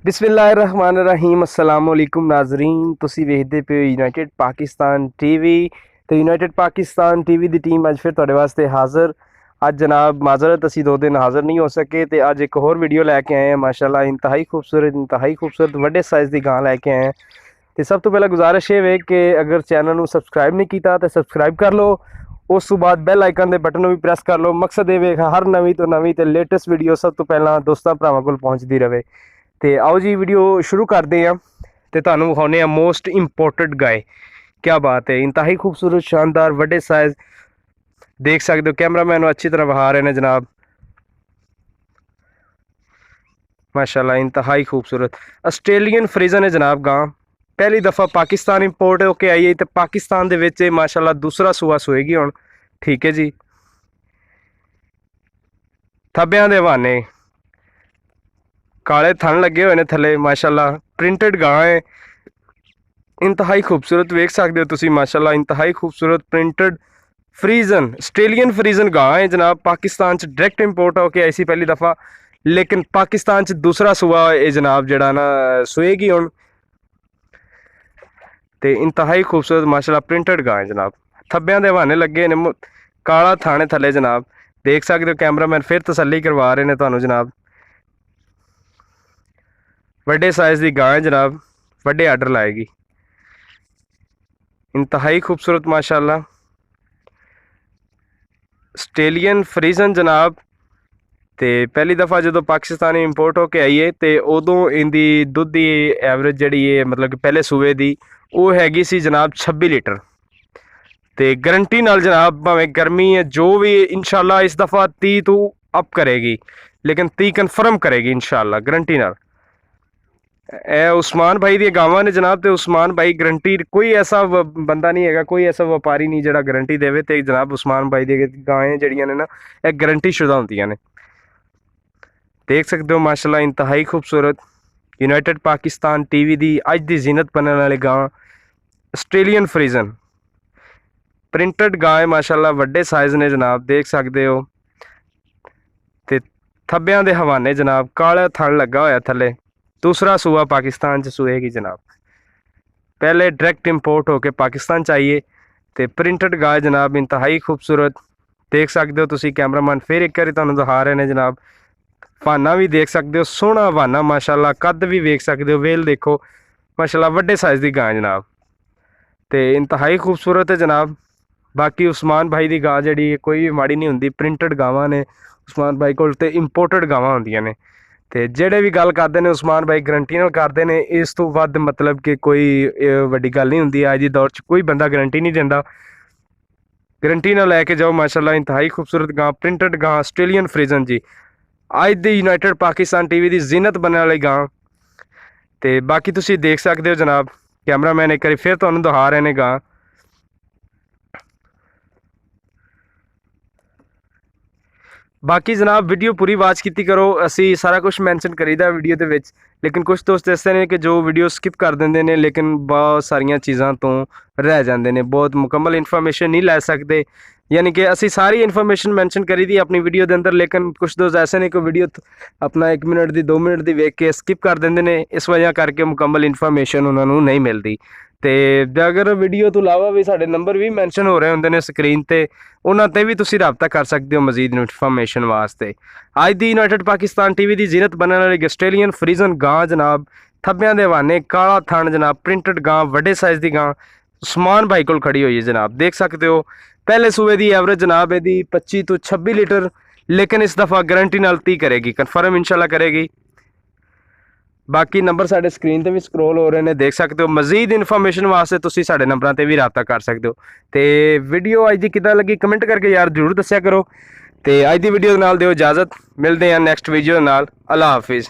बिस्मिल्लाहिर्रहमानिर्रहीम अस्सलाम वालेकुम नाजरीन तुसी वेखदे पे यूनाइटेड पाकिस्तान टीवी तो यूनाइटेड पाकिस्तान टीवी की टीम अज फिर तुहाडे वास्ते हाज़र। अज जनाब माजरत असी 2 दिन हाज़र नहीं हो सके तो अज एक होर वीडियो लैके आए हैं। माशाल्लाह इंतहाई खूबसूरत वड्डे साइज़ की गां लैके आए हैं। तो सब तो पहला गुजारिश है कि अगर चैनल को सबसक्राइब नहीं किया तो सबसक्राइब कर लो। उस तो बाद बैल आइकन के बटन भी प्रेस कर लो। मकसद ये हर नवी तो नवी तो लेटेस्ट वीडियो सब तो पहला दोस्तों भरावां कोल पहुँचती रहे। तो आओ जी वीडियो शुरू करते हैं तो तुहानू विखाने मोस्ट इंपोर्टेंट गाय। क्या बात है, इंतहाई खूबसूरत शानदार वड्डे साइज देख सकते हो। कैमरामैन अच्छी तरह वहा रहे हैं जनाब। माशाल्लाह इंतहाई खूबसूरत आस्ट्रेलियन फ्रीजन है जनाब। गां पहली दफ़ा पाकिस्तान इंपोर्ट होके आई है तो पाकिस्तान दे विच माशाल्लाह दूसरा सूआ सोएगी हुण। ठीक है जी, थब्बियां दे हवाने काले थन लगे हुए ने थले। माशाल्लाह प्रिंटेड गां है, इंतहाई खूबसूरत वेख सकते हो तुसी। माशाल्लाह इंतहाई खूबसूरत प्रिंटेड फ्रीजन आस्ट्रेलियन फ्रीजन गां है जनाब। पाकिस्तान च डायरैक्ट इंपोर्ट होके आई सी पहली दफ़ा, लेकिन पाकिस्तान च दूसरा सूआ है जनाब जड़ा ना सोएगी हुण। तो इंतहाई खूबसूरत माशाल्लाह प्रिंटेड गां है जनाब। थब्बियां दे हवाने लगे ने, काला थाने थले जनाब देख सकते हो। कैमरामैन फिर तसल्ली करवा रहे हैं तुहानू जनाब। वड्डे साइज़ की गां है जनाब, वड्डे आर्डर लाएगी। इंतहाई खूबसूरत माशाल्लाह आस्ट्रेलियन फ्रीजन जनाब। तो पहली दफ़ा जो पाकिस्तान इंपोर्ट होके आई है तो उदों इनकी दुध की एवरेज जी है मतलब कि पहले सूबे की वो हैगी सी जनाब 26 लीटर। तो गारंटी नाल जनाब भावें गर्मी है जो भी इंशाल्लाह इस दफ़ा 30 तो अप करेगी, लेकिन 30 कन्फर्म करेगी इंशाल्लाह गारंटी नाल। ए उस्मान भाई दी गावां ने जनाब। तो उस्मान भाई गारंटी, कोई ऐसा बंदा नहीं है, कोई ऐसा व्यापारी नहीं जड़ा गारंटी देवे। तो जनाब उस्मान भाई दी गायें जड़ियां ने ना यह गारंटी शुदा होंदियां ने। देख सकते हो माशाल्लाह इंतहाई खूबसूरत यूनाइटेड पाकिस्तान टीवी दी अज दी जीनत बनने वाली गां आस्ट्रेलियन फ्रीजन प्रिंटेड गां है। माशाल्लाह वड्डे साइज ने जनाब देख सकते हो। तो थब्बियां दे हवाने जनाब, काला थन लगा होया थले। दूसरा सूआ पाकिस्तान च सूएगी जनाब। पहले डायरैक्ट इंपोर्ट होके पाकिस्तान चाहिए। तो प्रिंटेड गाय जनाब इंतहाई खूबसूरत देख सकते हो तुसी। कैमरामैन फिर एक बार तुहानू दिखा रहे हैं जनाब। वाना भी देख सकते हो, सोहना वाना माशाल्लाह। कद भी देख सकते हो, वेल देखो माशाल्लाह वड्डे साइज़ की गाय जनाब। तो इंतहाई खूबसूरत है जनाब। बाकी उस्मान भाई की गां जी कोई भी माड़ी नहीं होंगी। प्रिंटेड गावां ने उस्मान भाई को इंपोर्टेड गावां होंदियां ने। तो जेडे भी गल करते हैं उस्मान भाई गारंटी नाल करते हैं। इस तो वध मतलब कि कोई वड्डी गल नहीं होंदी। अज के दौर च कोई बंदा गारंटी नहीं देंदा। गारंटी नाल लैके जाओ माशाल्लाह इंतहाई खूबसूरत गां प्रिंटेड गां आस्ट्रेलियन फ्रीजन जी। अज दी यूनाइटेड पाकिस्तान टीवी की जीनत बनने वाली गां। तो बाकी तुसी देख सकते हो जनाब। कैमरामैन एक बार फिर तुहानू दिखा रहे हैं गां। बाकी जनाब वीडियो पूरी वाच की करो। असी सारा कुछ मैंशन करीदा वीडियो के विच, लेकिन कुछ दोस्त ऐसे ने कि जो वीडियो स्किप कर देंगे ने, लेकिन बहुत सारिया चीज़ों तो रह जाते हैं, बहुत मुकम्मल इन्फॉर्मेशन नहीं लै सकते। यानी कि असी सारी इन्फॉर्मेशन मैंशन करी दी अपनी वीडियो के अंदर, लेकिन कुछ दोस्त ऐसे ने कि वीडियो अपना 1 मिनट की 2 मिनट की वेख के स्किप कर देंगे ने। इस वजह करके मुकम्मल इन्फॉर्मेशन उन्होंने नहीं मिलती। तो अगर वीडियो तो इलावा भी साढ़े नंबर भी मैंशन हो रहे होंगे स्क्रीन पर, उन्होंने भी तुसी रबता कर सकते हो मजीद इन्फॉर्मेशन वास्ते। अज दी यूनाइटेड पाकिस्तान टीवी की जीनत बनने वाली आस्ट्रेलियन फ्रीजन गां जनाब। थब्बियां दे हवाने काला थन जनाब, प्रिंटेड गां वड्डे साइज़ की गां उस्मान भाई को खड़ी हुई है जनाब। देख सकते हो पहले सूबे की एवरेज जनाब यदि 25 तो 26 लीटर, लेकिन इस दफ़ा गारंटी नाल 30 करेगी, कन्फर्म इंशाल्लाह करेगी। बाकी नंबर साढ़े स्क्रीन पर भी स्क्रोल हो रहे हैं, देख सकते हो। मजीद इन्फॉर्मेशन वास्ते तुसी साढ़े नंबरों पर भी रबता कर सकते हो। तो वीडियो अज की किदां लगी कमेंट करके यार जरूर दस्या करो। तो अज की वीडियो नाल दिओ इजाज़त, मिलते हैं नैक्सट वीडियो नाल। अल्लाह हाफिज़।